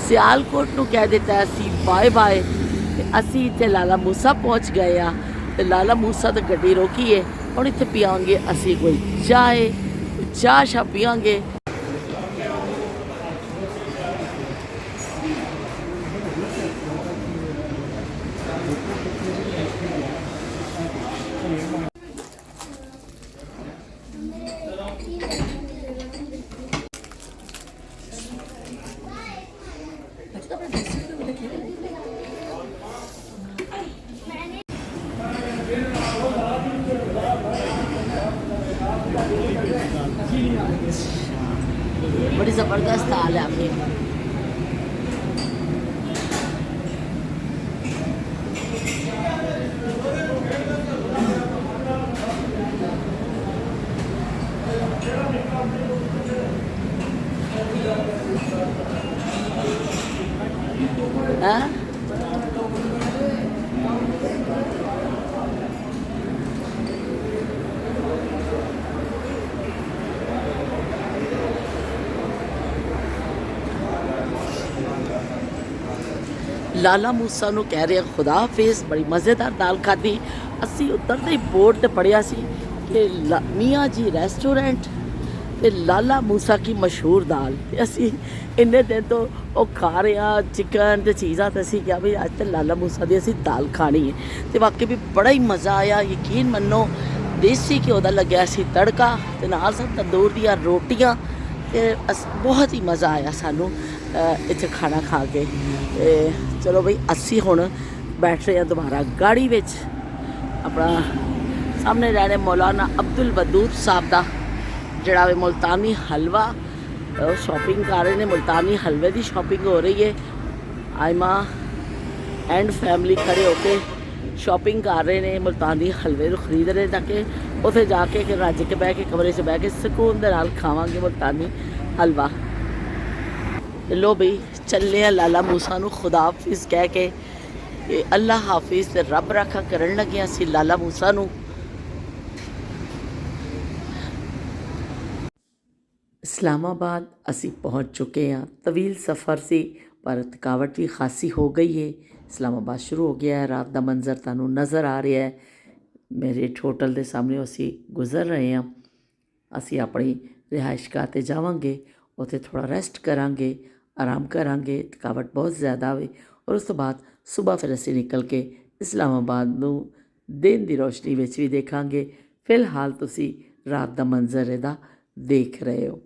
सियालकोट नूं कह दिता असी बाय बाय। ते असी इत्थे लाला मूसा पहुँच गए हाँ। ते लाला मूसा तो गड्डी रोकी है। हुण इत्थे पीआंगे असी कोई चाह शाह पीआंगे। बड़ी ज़बरदस्त हाल है आपकी। हाँ? लाला मूसा नूं कह रहे खुदा हाफिज़। बड़ी मज़ेदार दाल खाधी। असी उतरते ही बोर्ड ते पढ़िया सी कि मियाँ जी रेस्टोरेंट ते लाला मूसा की मशहूर दाल। ते असी इन्ने दिन तो वो खा रहे हैं चिकन ते चीज़ां। तो असी क्या भी अज तो लाला मूसा की असी दाल खानी है। तो वाकई भी बड़ा ही मज़ा आया। यकीन मनो देसी घ्यो दा लग्या सी तड़का ते नाल सन तंदूर दियां रोटियां। ते बहुत ही मज़ा आया सानू इत्थे खाना खा के। चलो बई असी हुण बैठ रहे हैं दोबारा गाड़ी विच। अपना सामने रहने मौलाना अब्दुल वदूद साहब का जड़ा वे मुल्तानी हलवा शॉपिंग कर रहे हैं। मुल्तानी हलवे की शॉपिंग हो रही है। आयमा एंड फैमिली खड़े होके शॉपिंग कर रहे हैं। मुल्तानी हलवे को खरीद रहे ताकि उसे जाके रज के बह के कमरे से बह के सुकून के नाल खावांगे मुल्तानी हलवा। लो बई चले हैं लाला मूसा नूं खुदा हाफिज़ कह के अल्लाह हाफिज़ ते रब राखा करन लगे असी लाला मूसा नूं। इस्लामाबाद असी पहुँच चुके हैं। तवील सफ़र से पर थकावट भी खासी हो गई है। इस्लामाबाद शुरू हो गया है। रात का मंजर तुहानूं नज़र आ रहा है। मेरे होटल के सामने असी गुजर रहे हैं। असी अपनी रिहाइश गाह ते जावांगे। उत्थे थोड़ा रेस्ट करांगे, आराम करांगे। थकावट बहुत ज़्यादा हुई और उस तो बाद सुबह फिर असी निकल के इस्लामाबाद नूं दिन की रोशनी विच भी देखांगे। फिलहाल तुसी रात का मंजर इहदा देख रहे हो।